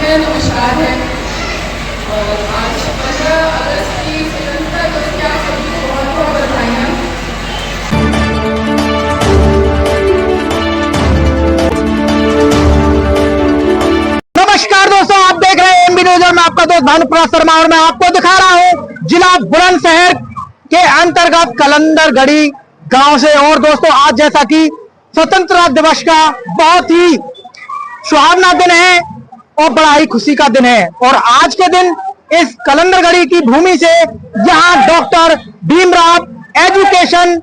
मेरा नमस्कार है। और आज 15 अगस्त की स्वतंत्रता दिवस की आप सभी को बहुत बहुत बधाइयाँ। नमस्कार दोस्तों, आप देख रहे हैं एमबी न्यूज और मैं आपका दोस्त भानुप्रकाश शर्मा और मैं आपको दिखा रहा हूं जिला बुलंदशहर के अंतर्गत कलंदरगढ़ी गांव से। और दोस्तों, आज जैसा कि स्वतंत्रता दिवस का बहुत ही सुहावना दिन है और बड़ा ही खुशी का दिन है। और आज के दिन इस कलंदरगढ़ी की भूमि से यहाँ doctor Bhimrao education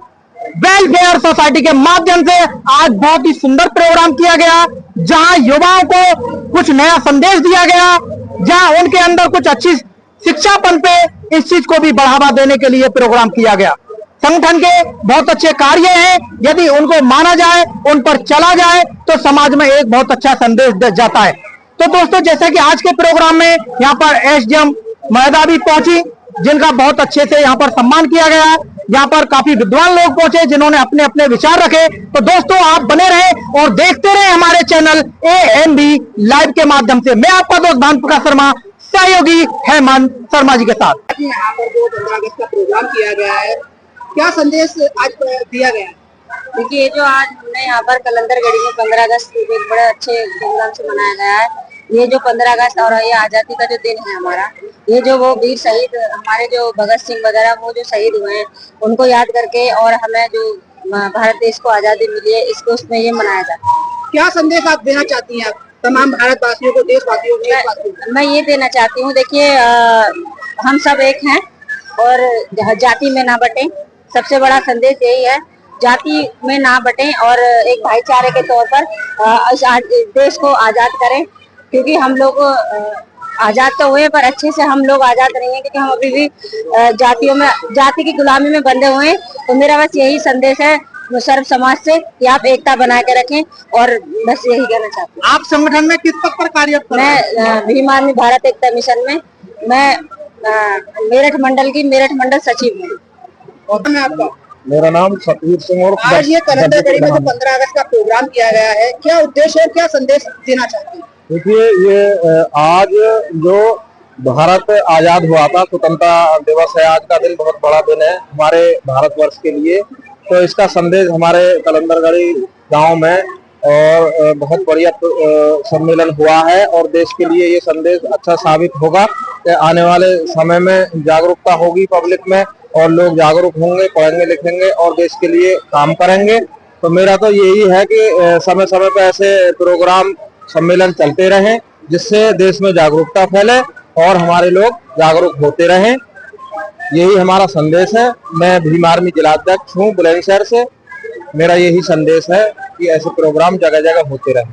welfare society के माध्यम से आज बहुत ही सुंदर प्रोग्राम किया गया, जहां युवाओं को कुछ नया संदेश दिया गया, जहां उनके अंदर कुछ अच्छी शिक्षापन पे इस चीज को भी बढ़ावा देने के लिए प्रोग्राम किया गया। संगठन के बहुत अच्छे कार्य हैं, यदि उनको माना जाए, उन पर चला जाए तो समाज में एक बहुत अच्छा संदेश जाता है। तो दोस्तों, जैसे कि आज के प्रोग्राम में यहाँ पर एसडीएम महोदया भी पहुंची, जिनका बहुत अच्छे से यहाँ पर सम्मान किया गया। यहाँ पर काफी विद्वान लोग पहुंचे जिन्होंने अपने अपने विचार रखे। तो दोस्तों, आप बने रहे और देखते रहे हमारे चैनल एएनबी लाइव के माध्यम से। मैं आपका दोस्त भानुप्रकाश शर्मा, सहयोगी हेमंत शर्मा जी के साथ। यहाँ पर जो 15 अगस्त का प्रोग्राम किया गया है, क्या संदेश आज दिया गया है? देखिए, ये जो आज हमने यहाँ पर कलंदरगढ़ी में 15 अगस्त एक बड़े अच्छे धूमधाम से मनाया गया है। ये जो 15 अगस्त और ये आजादी का जो दिन है हमारा, ये जो वो वीर शहीद हमारे जो भगत सिंह वगैरह वो जो शहीद हुए हैं, उनको याद करके और हमें जो भारत देश को आजादी मिली है, इसको उसमें ये मनाया जाता है। क्या संदेश आप देना चाहती हैं तमाम भारतवासियों को, देशवासियों को? मैं ये देना चाहती हूँ, देखिए, हम सब एक हैं और जाति में ना बटें। सबसे बड़ा संदेश यही है, जाति में ना बटें और एक भाईचारे के तौर पर इस देश को आजाद करें। क्योंकि हम लोग आजाद तो हुए पर अच्छे से हम लोग आजाद नहीं है, क्योंकि हम अभी भी जाति की गुलामी में बंधे हुए हैं। तो मेरा बस यही संदेश है सर्व समाज से कि आप एकता बना के रखें, और बस यही कहना चाहती हूँ। आप संगठन में किस पद पर कार्य कर रहे हैं? मैं भीम आर्मी भारत एकता मिशन में मैं मेरठ मंडल सचिव हूँ। और मैं आपका मेरा नाम सतवीर सिंह और आज ये कलंदरगढ़ी में जो 15 अगस्त का प्रोग्राम किया गया है, क्या उद्देश्य है, क्या संदेश देना चाहती हैं? देखिए, ये आज जो भारत आजाद हुआ था, स्वतंत्रता दिवस है, आज का दिन बहुत बड़ा दिन है हमारे भारतवर्ष के लिए। तो इसका संदेश हमारे कलंदरगढ़ी गांव में और बहुत बढ़िया सम्मेलन हुआ है और देश के लिए ये संदेश अच्छा साबित होगा कि आने वाले समय में जागरूकता होगी पब्लिक में और लोग जागरूक होंगे, पढ़ेंगे लिखेंगे और देश के लिए काम करेंगे। तो मेरा तो यही है कि समय समय पर ऐसे प्रोग्राम सम्मेलन चलते रहें, जिससे देश में जागरूकता फैले और हमारे लोग जागरूक होते रहें। यही हमारा संदेश है। मैं भीम आर्मी जिलाध्यक्ष हूँ बुलंदशहर से। मेरा यही संदेश है कि ऐसे प्रोग्राम जगह जगह होते रहें।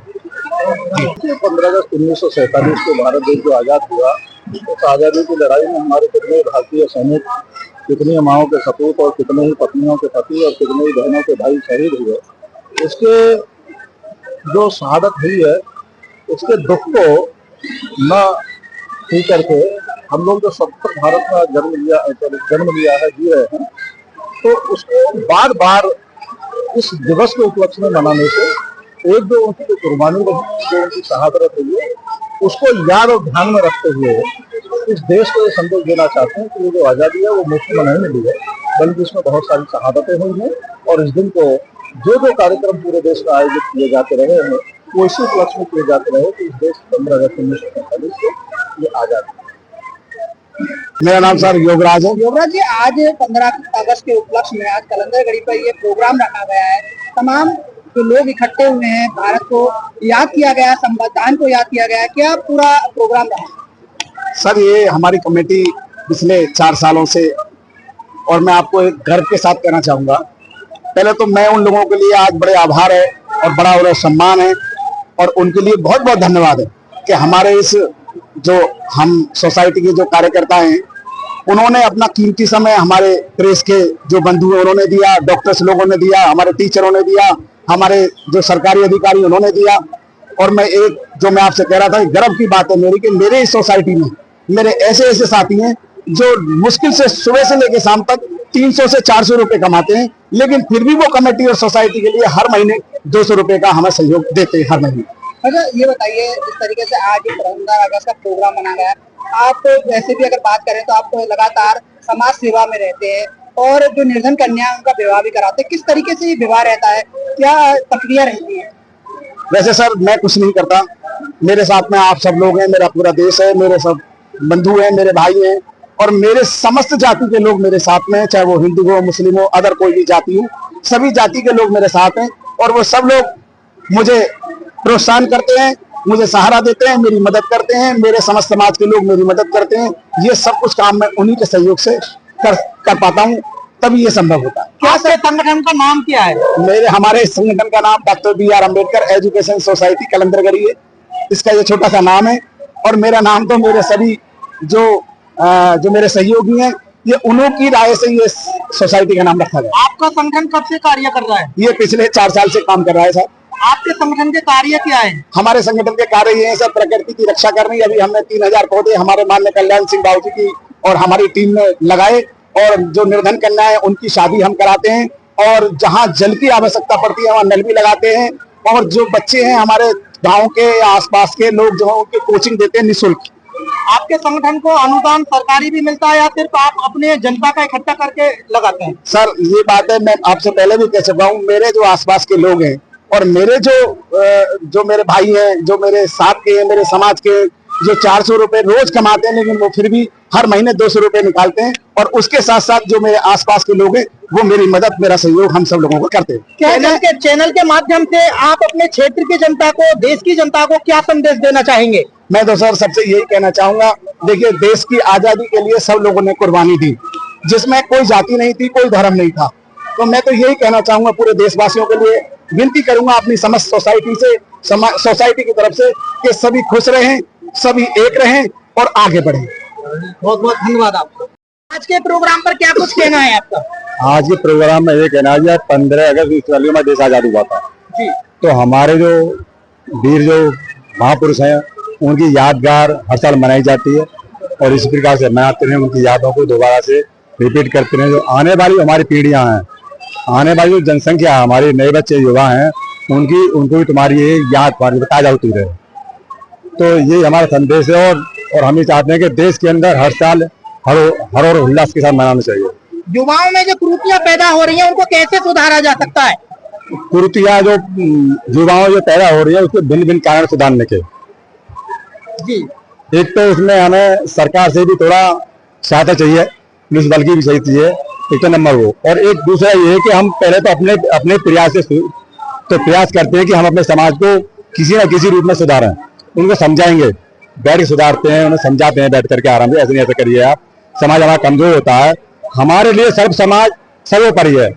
15 अगस्त 1947 को भारत देश जो आजाद हुआ, उस आजादी की लड़ाई में हमारे कितने भारतीय सैनिक, कितनी माओं के सपूत और कितने ही पत्नियों के पति और कितने ही बहनों के भाई शहीद हुए। उसके जो शहादत हुई है, उसके दुख को न पी करके हम लोग जो स्वतंत्र भारत में जन्म लिया है, जी रहे हैं, तो उसको बार बार इस दिवस के उपलक्ष्य में मनाने से एक जो उनकी जो कुर्बानी रही, जो उनकी शहादत हुई है, उसको याद और ध्यान में रखते हुए इस देश को ये संदेश देना चाहते हैं कि ये जो आज़ादी है वो मुफ्त में नहीं मिली है, बल्कि इसमें बहुत सारी शहादतें हुई हैं। और इस दिन को जो कार्यक्रम पूरे देश में आयोजित किए जाते रहे हैं, वो इसी उपलक्ष्य में किए जाते रहे कि इस देश 15 अगस्त 1947 को ये आजाद। मेरा नाम सर योगराज है। योगराज जी, आज 15 अगस्त के उपलक्ष्य में आज कलंदरगढ़ी पर ये प्रोग्राम रखा गया है। तमाम जो लोग इकट्ठे हुए हैं, भारत को याद किया गया, संविधान को याद किया गया, क्या पूरा प्रोग्राम रहा? सर, ये हमारी कमेटी पिछले 4 सालों से, और मैं आपको एक गर्व के साथ कहना चाहूंगा, पहले तो मैं उन लोगों के लिए आज बड़े आभार है और बड़ा उन्हें सम्मान है और उनके लिए बहुत बहुत धन्यवाद है कि हमारे इस जो हम सोसाइटी के जो कार्यकर्ता हैं, उन्होंने अपना कीमती समय हमारे प्रेस के जो बंधु हैं उन्होंने दिया, डॉक्टर्स लोगों ने दिया, हमारे टीचरों ने दिया, हमारे जो सरकारी अधिकारी उन्होंने दिया। और मैं आपसे कह रहा था, गर्व की बात है मेरी कि मेरे इस सोसाइटी में मेरे ऐसे ऐसे साथी हैं जो मुश्किल से सुबह से लेकर शाम तक 300 से 400 रुपए कमाते हैं, लेकिन फिर भी वो कमेटी और सोसाइटी के लिए हर महीने 200 रुपए का हमें सहयोग देते हैं हर महीने। अच्छा ये बताइए, इस तरीके से आज 15 अगस्त का प्रोग्राम मना गया है, आप वैसे भी अगर बात करें तो आप लगातार समाज सेवा में रहते हैं और जो निर्धन कन्या है उनका विवाह भी कराते हैं, किस तरीके से ये विवाह रहता है, क्या प्रक्रिया रहती है? वैसे सर मैं कुछ नहीं करता, मेरे साथ में आप सब लोग हैं, मेरा पूरा देश है, मेरे सब बंधु हैं, मेरे भाई हैं और मेरे समस्त जाति के लोग मेरे साथ में हैं, चाहे वो हिंदू हो, मुस्लिम हो, अदर कोई भी जाति हो, सभी जाति के लोग मेरे साथ हैं और वो सब लोग मुझे प्रोत्साहन करते हैं, मुझे सहारा देते हैं, मेरी मदद करते हैं, मेरे समस्त समाज के लोग मेरी मदद करते हैं। ये सब कुछ काम मैं उन्हीं के सहयोग से कर पाता हूँ, तभी ये संभव होता है। क्या संगठन का नाम क्या है? हमारे संगठन का नाम doctor B R Ambedkar education society Kalandargarhi है, इसका ये छोटा सा नाम है और मेरा नाम तो मेरे सभी जो मेरे सहयोगी हैं, ये उन्हों की राय से ये सोसाइटी का नाम रखा गया। आपका संगठन कब से कार्य कर रहा है? ये पिछले 4 साल से काम कर रहा है सर। आपके संगठन के कार्य क्या है? हमारे संगठन के कार्य ये है सर, प्रकृति की रक्षा करनी। अभी हमने 3000 पौधे हमारे माननीय कल्याण सिंह बाबू जी की और हमारी टीम में लगाए और जो निर्धन कन्या है उनकी शादी हम कराते हैं और जहाँ जल की आवश्यकता पड़ती है वहाँ नल भी लगाते हैं और जो बच्चे हैं हमारे गाँव के या आसपास के लोग जो है उनकी कोचिंग देते हैं निःशुल्क। आपके संगठन को अनुदान सरकारी भी मिलता है या सिर्फ आप अपने जनता का इकट्ठा करके लगाते हैं? सर ये बात है, मैं आपसे पहले भी कह चुका हूँ, मेरे जो आसपास के लोग हैं और मेरे जो मेरे भाई हैं, जो मेरे साथ के हैं, मेरे समाज के, जो 400 रुपए रोज कमाते हैं लेकिन वो फिर भी हर महीने 200 रुपए निकालते हैं और उसके साथ साथ जो मेरे आसपास के लोग हैं वो मेरी मदद, मेरा सहयोग हम सब लोगों को करते हैं। चैनल के माध्यम से आप अपने क्षेत्र की जनता को, देश की जनता को क्या संदेश देना चाहेंगे? मैं तो सर सबसे यही कहना चाहूंगा, देखिए देश की आजादी के लिए सब लोगों ने कुर्बानी दी, जिसमें कोई जाति नहीं थी, कोई धर्म नहीं था। तो मैं तो यही कहना चाहूंगा पूरे देशवासियों के लिए, विनती करूंगा अपनी समस्त सोसाइटी से, सोसाइटी की तरफ से कि सभी खुश रहें, सभी एक रहें और आगे बढ़ें। बहुत बहुत धन्यवाद आपको। आज के प्रोग्राम पर क्या कुछ कहना है आपका? आज के प्रोग्राम में ये कहना है 15 अगस्त इस वाले में देश आजाद हुआ था जी, तो हमारे जो वीर जो महापुरुष हैं उनकी यादगार हर साल मनाई जाती है और इस प्रकार से मनाते हैं, उनकी यादों को दोबारा से रिपीट करते हैं। जो आने वाली हमारी पीढ़ियां हैं, आने वाली जो जनसंख्या हमारे नए बच्चे युवा हैं, उनको भी तुम्हारी ये याद ताजा होती रहे। तो ये हमारा संदेश है और हम ये चाहते हैं कि देश के अंदर हर साल हर और उल्लास के साथ मनाना चाहिए। युवाओं में जो कुरीतियां पैदा हो रही हैं उनको कैसे सुधारा जा सकता है? कुरीतियां जो युवाओं जो पैदा हो रही है उसके भिन्न भिन्न कारण सुधारने के जी, एक तो उसमें हमें सरकार से भी थोड़ा सहायता चाहिए, पुलिस बल की भी सही चाहिए, एक तो नंबर वो। और एक दूसरा ये है कि हम पहले तो अपने प्रयास से तो प्रयास करते हैं कि हम अपने समाज को किसी न किसी रूप में सुधारें, उनको समझाएंगे, बैठ के सुधारते हैं, उन्हें समझाते हैं बैठ करके आराम से, ऐसे नहीं ऐसा करिए आप, समाज हमारा कमजोर होता है, हमारे लिए सर्व समाज सर्वोपरि है,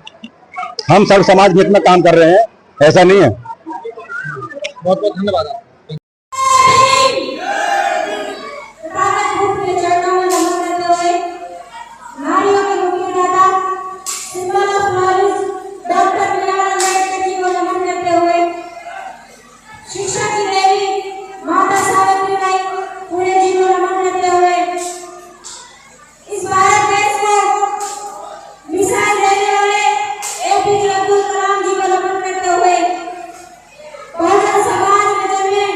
हम सर्व समाज के हित में काम कर रहे हैं, ऐसा नहीं है। बहुत बहुत धन्यवाद। समाज में जन्मे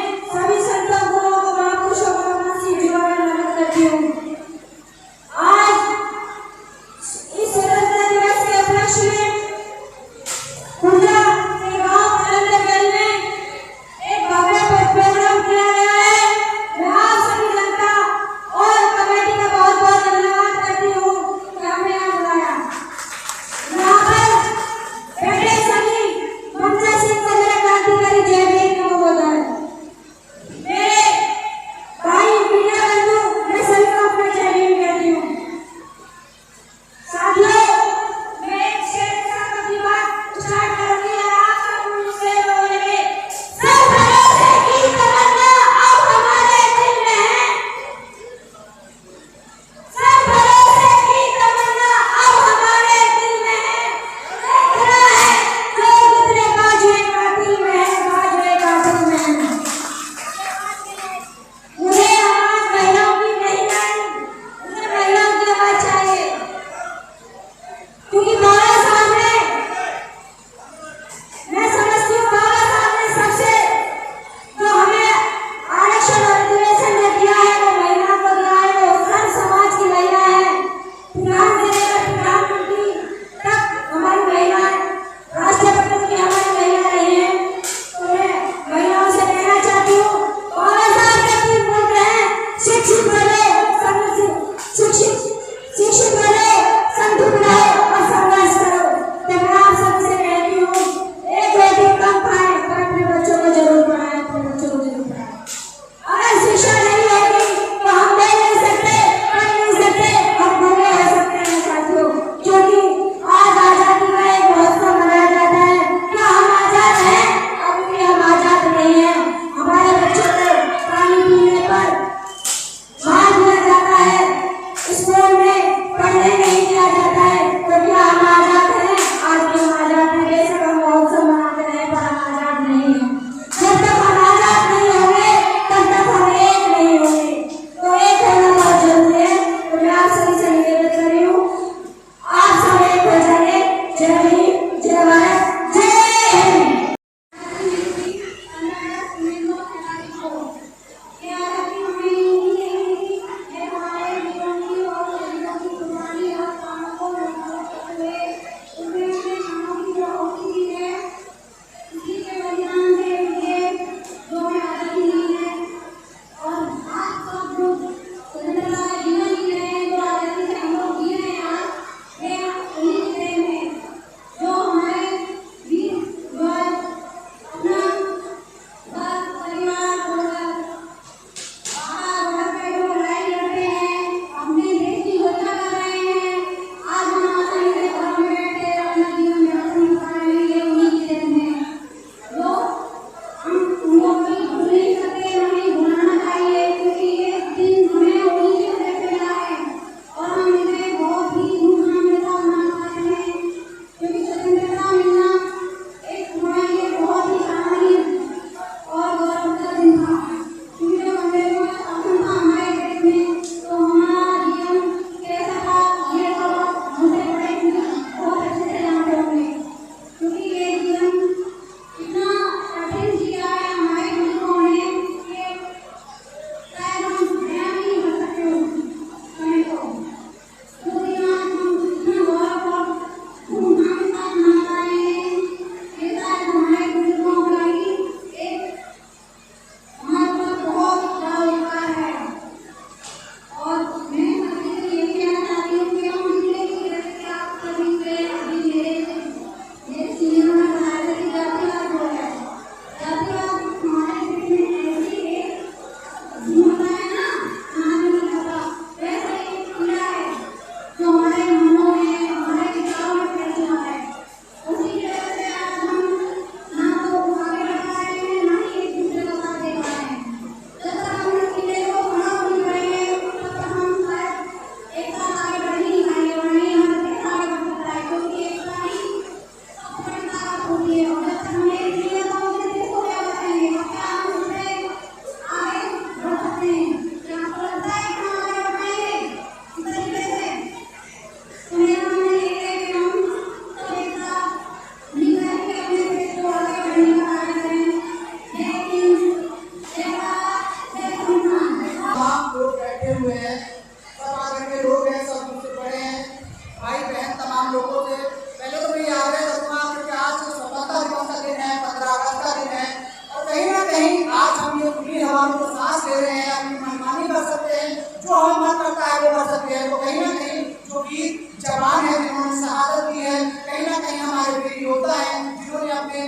कहीं आज हम ये खुली हवा में तो सांस ले रहे हैं, अपनी मनमानी कर सकते हैं, जो हम मन करता है वो कर सकते हैं। तो कहीं ना कहीं जो वीर जवान है जिन्होंने शहादत दी है, कहीं ना कहीं हमारे वीर योद्धा है जिन्होंने अपने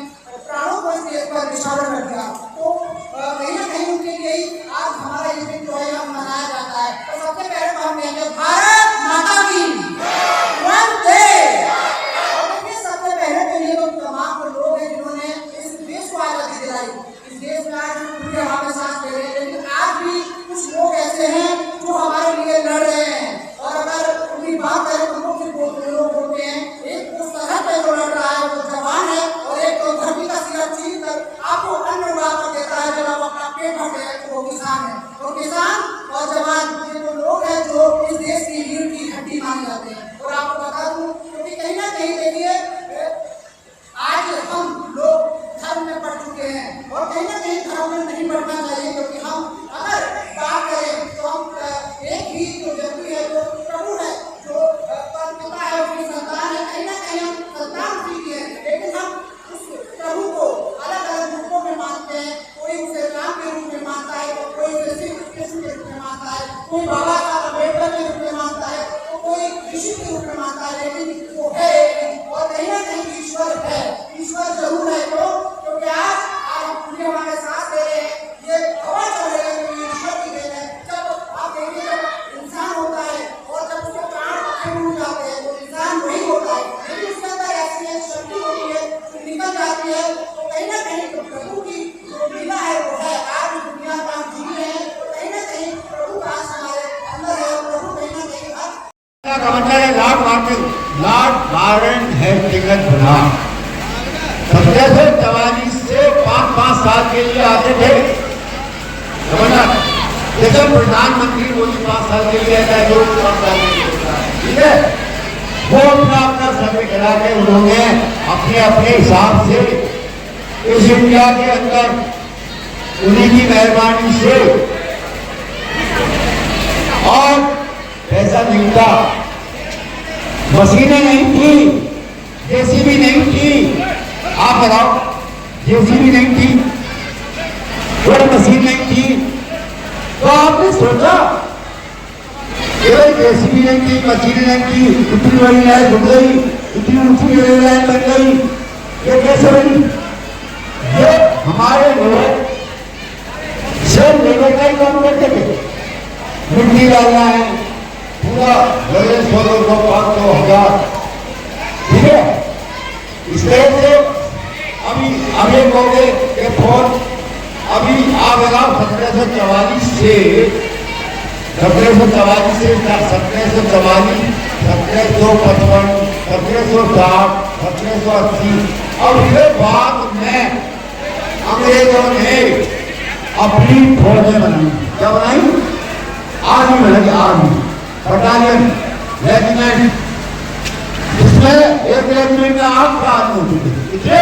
प्राणों को इस देश पर निछावर कर दिया, तो कहीं ना कहीं उनके लिए ही आज हमारा ये दिन जो है मनाया जाता है। तो सबसे पहले तो हम कहेंगे भारत माता की वंदे। और देखिए सबसे पहले तो ये लोग तमाम लोग हैं जिन्होंने इस देश को आजादी दिलाई। इस देश में आज पूरे हमें सांस ले रहे हैं, लेकिन आज भी कुछ लोग ऐसे हैं जो हमारे लिए लड़ रहे हैं। और अगर उनकी बात करें तो मुख्य लोग होते हैं, एक उस तरह पे जो लड़ रहा है वो जवान है, और एक तो धरती का सिरा चीर कर आपको अन्न उड़ा कर देता है जब आप अपना पेट भरते हैं, तो वो किसान है। तो किसान और जवान ये दो लोग हैं जो इस देश की रीढ़ की हड्डी माने जाते हैं। और आपको बता दूं क्योंकि कहीं ना कहीं देखिए आज हम लोग धर्म में पढ़ चुके हैं, और कहीं ना कहीं धर्म में नहीं पढ़ना चाहिए, क्योंकि हम अगर बात करें तो हम एक ही जो व्यक्ति है जो प्रभु है, जो परमपिता है, उसकी संतान है, कहीं ना कहीं हम संतान उसी की है, लेकिन हम उस प्रभु को अलग अलग रूपों में मानते हैं। कोई उसे राम के रूप में मानता है, तो कोई उसे श्री कृष्ण के रूप में मानता है, कोई बाबा साहब अम्बेडकर के रूप में मानता है, तो कोई ऋषि के रूप में मानता है, लेकिन वो है और कहीं ना कहीं ईश्वर है। ईश्वर जरूर है, क्योंकि आज हम हमारे साथ दे रहे हैं, ये खबर चल रही है कि ईश्वर की देन है। जब आप देखिए जब इंसान होता है और जब उसके प्राण आखिर में जाते हैं तो इंसान वही होता है, लेकिन उसके अंदर ऐसी एक शक्ति होती है जो निकल जाती है। तो कहीं ना कहीं तो प्रभु की जो लीला है वो है। आज दुनिया का हम जी रहे हैं तो कहीं ना कहीं प्रभु का हमारे अंदर है, और प्रभु कहीं ना कहीं लॉर्ड वारन हेस्टिंग्स बना 1744 से 5-5 साल के लिए आते थे गवर्नर, जैसे प्रधानमंत्री मोदी 5 साल के लिए आता है, जो 5 साल के लिए होता है, ठीक है। वो अपना सर्वे करा के उन्होंने अपने अपने हिसाब से इस इंडिया के अंदर उन्हीं की मेहरबानी से, और पैसा नहीं था, मशीनें नहीं थी, जेसीबी नहीं थी, आप बताओ जेसीबी नहीं थी, कोई मशीन नहीं थी, तो आपने सोचा जेसीबी नहीं थी, मशीनें नहीं थी, इतनी बड़ी लाइन घुट गई, इतनी ऊंची लाइन बन गई, ये कैसे बनी? ये हमारे लोग सिर्फ लेबर का ही काम करते थे, मिट्टी डालना है पूरा 100, 500, 1000, ठीक है। इस तरह से अभी कहोगे कि फोन अभी आप लगाओ 1744 से 1744 से 1744, 1755, 1760, 1780, और फिर बाद में अंग्रेजों ने अपनी फौजें बनाई। क्या बनाई? आर्मी बनाई, आर्मी, बटालियन, रेजिमेंट, जिसमें एक रेजिमेंट में 8 आदमी होते थे,